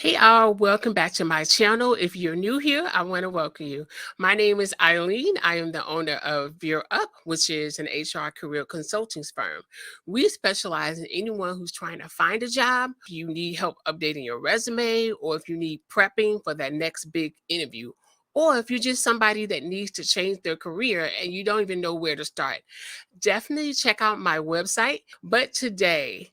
Hey all, welcome back to my channel. If you're new here, I want to welcome you. My name is Eileen. I am the owner of Veer Up, which is an HR career consulting firm. We specialize in anyone who's trying to find a job. If you need help updating your resume, or if you need prepping for that next big interview, or if you're just somebody that needs to change their career and you don't even know where to start, definitely check out my website. But today,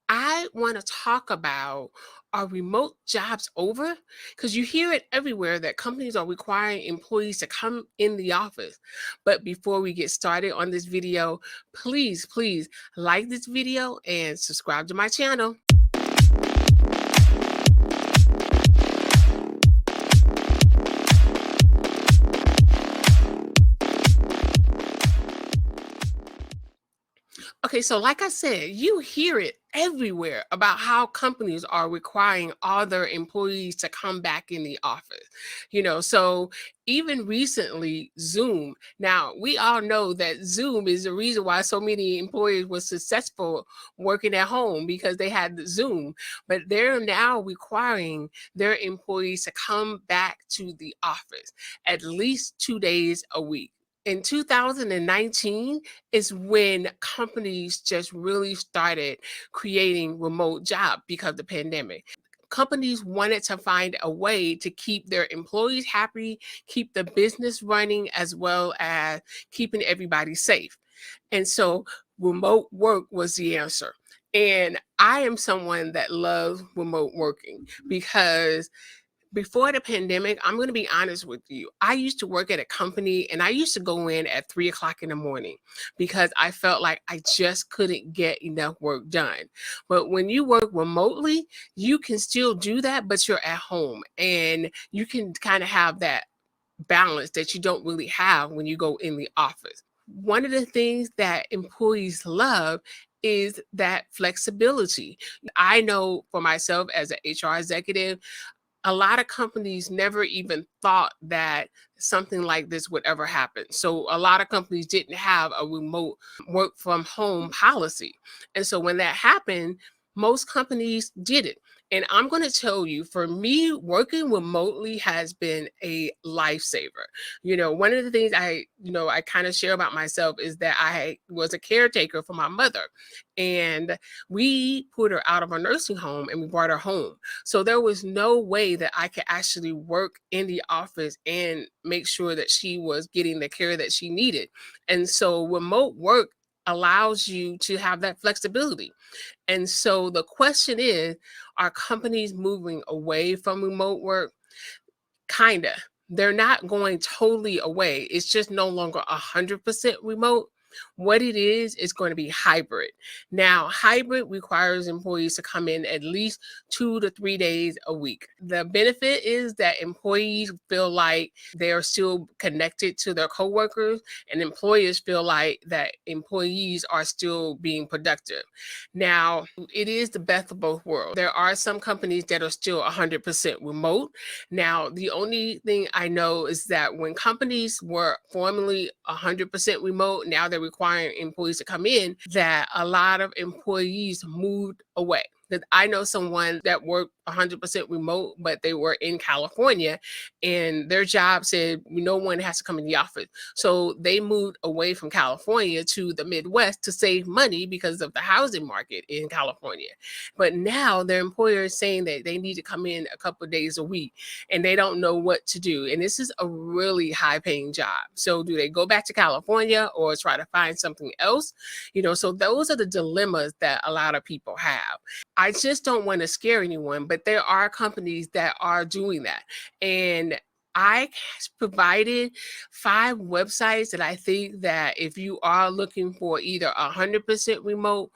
I want to talk about, are remote jobs over? Because you hear it everywhere that companies are requiring employees to come in the office. But before we get started on this video, please like this video and subscribe to my channel. Okay, so like I said, you hear it everywhere about how companies are requiring all their employees to come back in the office. So even recently, Zoom. Now, we all know that Zoom is the reason why so many employees were successful working at home because they had the Zoom, but they're now requiring their employees to come back to the office at least 2 days a week. In 2019 is when companies just really started creating remote jobs because of the pandemic. Companies wanted to find a way to keep their employees happy, keep the business running, as well as keeping everybody safe. And so remote work was the answer. And I am someone that loves remote working because before the pandemic, I'm going to be honest with you. I used to work at a company and I used to go in at 3 o'clock in the morning because I felt like I just couldn't get enough work done. But when you work remotely, you can still do that, but you're at home and you can kind of have that balance that you don't really have when you go in the office. One of the things that employees love is that flexibility. I know for myself as an HR executive, a lot of companies never even thought that something like this would ever happen. So a lot of companies didn't have a remote work from home policy. And so when that happened, most companies did it. And I'm going to tell you, for me, working remotely has been a lifesaver. One of the things I kind of share about myself is that I was a caretaker for my mother. And we put her out of a nursing home and we brought her home. So there was no way that I could actually work in the office and make sure that she was getting the care that she needed. And so remote work allows you to have that flexibility. And so the question is, are companies moving away from remote work? Kinda. They're not going totally away. It's just no longer 100% remote. What it is going to be hybrid. Now, hybrid requires employees to come in at least 2 to 3 days a week. The benefit is that employees feel like they are still connected to their coworkers, and employers feel like that employees are still being productive. Now, it is the best of both worlds. There are some companies that are still 100% remote. Now, the only thing I know is that when companies were formerly 100% remote, now they're requiring employees to come in, that a lot of employees moved away. That I know someone that worked 100% remote, but they were in California and their job said no one has to come in the office. So they moved away from California to the Midwest to save money because of the housing market in California. But now their employer is saying that they need to come in a couple of days a week and they don't know what to do. And this is a really high paying job. So do they go back to California or try to find something else? So those are the dilemmas that a lot of people have. I just don't want to scare anyone, but there are companies that are doing that. And I provided 5 websites that I think that if you are looking for either 100% remote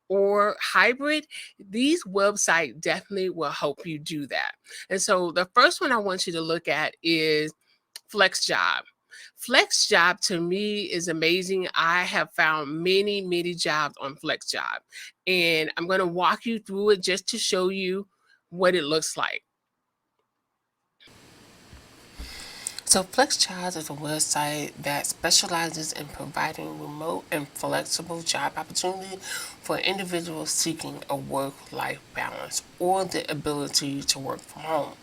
or hybrid, these websites definitely will help you do that. And so the first one I want you to look at is FlexJob. FlexJob to me is amazing. I have found many jobs on FlexJob, and I'm going to walk you through it just to show you what it looks like. So FlexJobs is a website that specializes in providing remote and flexible job opportunity for individuals seeking a work-life balance or the ability to work from home.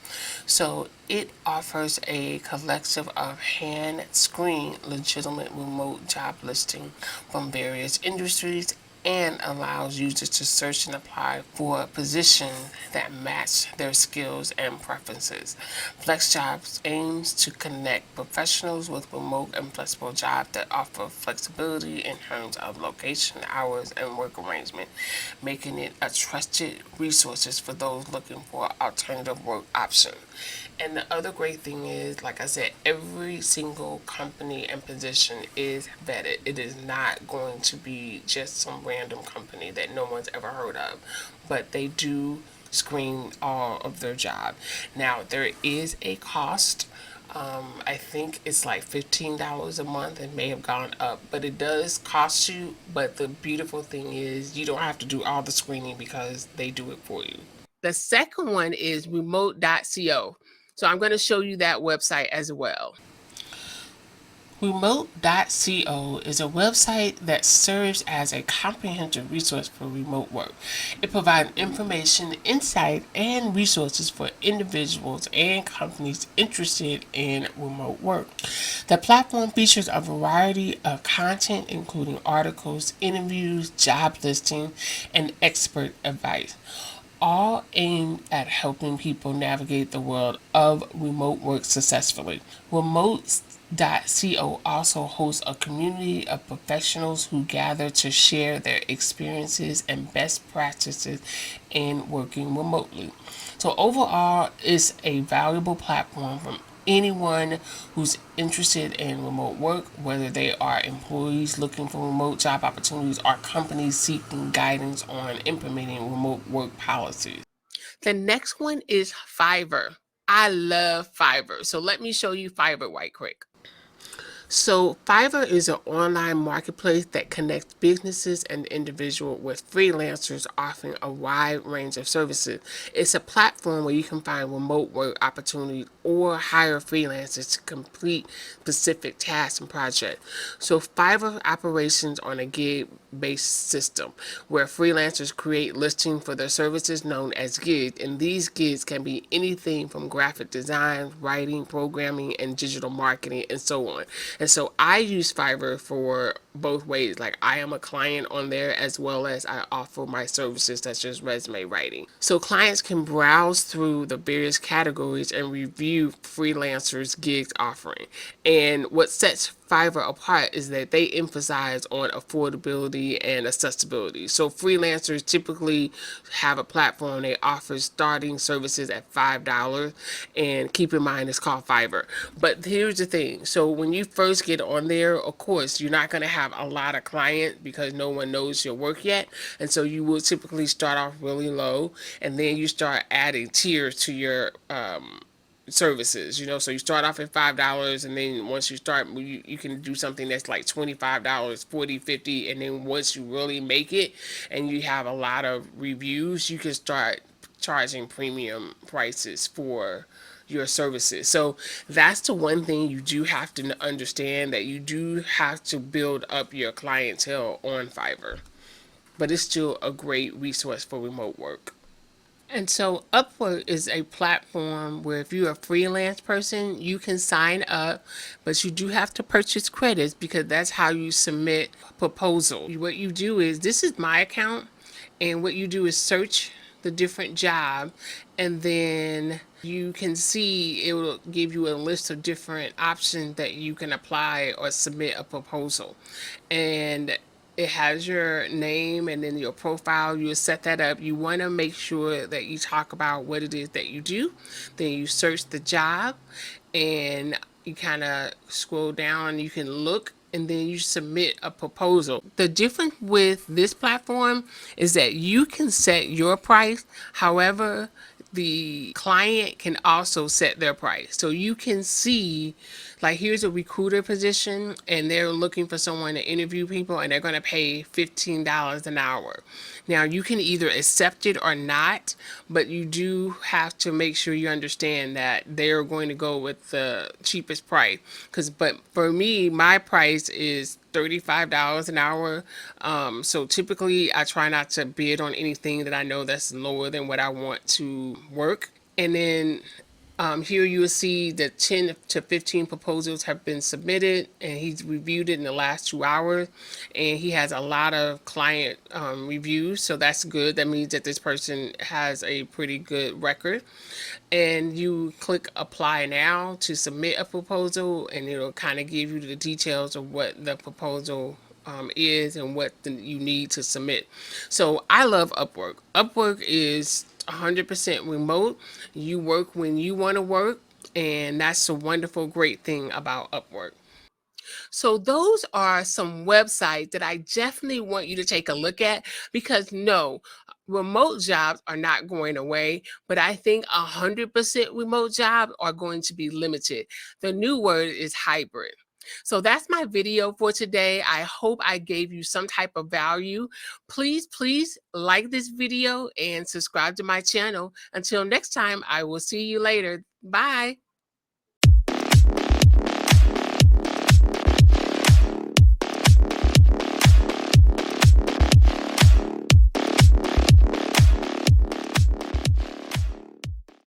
So it offers a collection of hand-screened legitimate remote job listings from various industries and allows users to search and apply for positions that match their skills and preferences. FlexJobs aims to connect professionals with remote and flexible jobs that offer flexibility in terms of location, hours, and work arrangement, making it a trusted resource for those looking for alternative work options. And the other great thing is, like I said, every single company and position is vetted. It is not going to be just some random company that no one's ever heard of, but they do screen all of their job. Now, there is a cost. I think it's like $15 a month. It may have gone up, but it does cost you. But the beautiful thing is, you don't have to do all the screening because they do it for you. The second one is remote.co. So I'm going to show you that website as well. Remote.co is a website that serves as a comprehensive resource for remote work. It provides information, insight, and resources for individuals and companies interested in remote work. The platform features a variety of content, including articles, interviews, job listings, and expert advice, all aimed at helping people navigate the world of remote work successfully. Remote.co also hosts a community of professionals who gather to share their experiences and best practices in working remotely. So overall, it's a valuable platform from anyone who's interested in remote work, whether they are employees looking for remote job opportunities or companies seeking guidance on implementing remote work policies. The next one is Fiverr. I love Fiverr. So let me show you Fiverr right quick. So Fiverr is an online marketplace that connects businesses and individuals with freelancers offering a wide range of services. It's a platform where you can find remote work opportunities or hire freelancers to complete specific tasks and projects. So Fiverr operations on a gig-based system where freelancers create listings for their services known as gigs, and these gigs can be anything from graphic design, writing, programming, and digital marketing, and so on. And so I use Fiverr for both ways. Like I am a client on there as well as I offer my services such as resume writing. So clients can browse through the various categories and review freelancers' gigs offering. And what sets Fiverr apart is that they emphasize on affordability and accessibility. So freelancers typically have a platform they offer starting services at $5, and keep in mind it's called Fiverr. But here's the thing. So when you first get on there, of course, you're not going to have a lot of clients because no one knows your work yet. And so you will typically start off really low and then you start adding tiers to your services, so you start off at $5, and then once you start, you can do something that's like $25, 40, 50, and then once you really make it and you have a lot of reviews, you can start charging premium prices for your services. So that's the one thing you do have to understand, that you do have to build up your clientele on Fiverr, but it's still a great resource for remote work. And so Upwork is a platform where if you're a freelance person, you can sign up, but you do have to purchase credits because that's how you submit proposal. What you do is, this is my account, and what you do is search the different job, and then you can see it will give you a list of different options that you can apply or submit a proposal. And it has your name and then your profile. You set that up. You want to make sure that you talk about what it is that you do. Then you search the job and you kind of scroll down. You can look and then you submit a proposal. The difference with this platform is that you can set your price. However, the client can also set their price. So you can see, Like, here's a recruiter position, and they're looking for someone to interview people, and they're going to pay $15 an hour. Now, you can either accept it or not, but you do have to make sure you understand that they're going to go with the cheapest price. But for me, my price is $35 an hour. So typically, I try not to bid on anything that I know that's lower than what I want to work. And then here you will see that 10 to 15 proposals have been submitted, and he's reviewed it in the last 2 hours. And he has a lot of client reviews, so that's good. That means that this person has a pretty good record. And you click apply now to submit a proposal, and it'll kind of give you the details of what the proposal is and what you need to submit. So I love Upwork. Upwork is 100% remote. You work when you want to work, and that's a wonderful, great thing about Upwork. So those are some websites that I definitely want you to take a look at, because no, remote jobs are not going away, but I think 100% remote jobs are going to be limited. The new word is hybrid. So that's my video for today. I hope I gave you some type of value. Please like this video and subscribe to my channel. Until next time, I will see you later. Bye.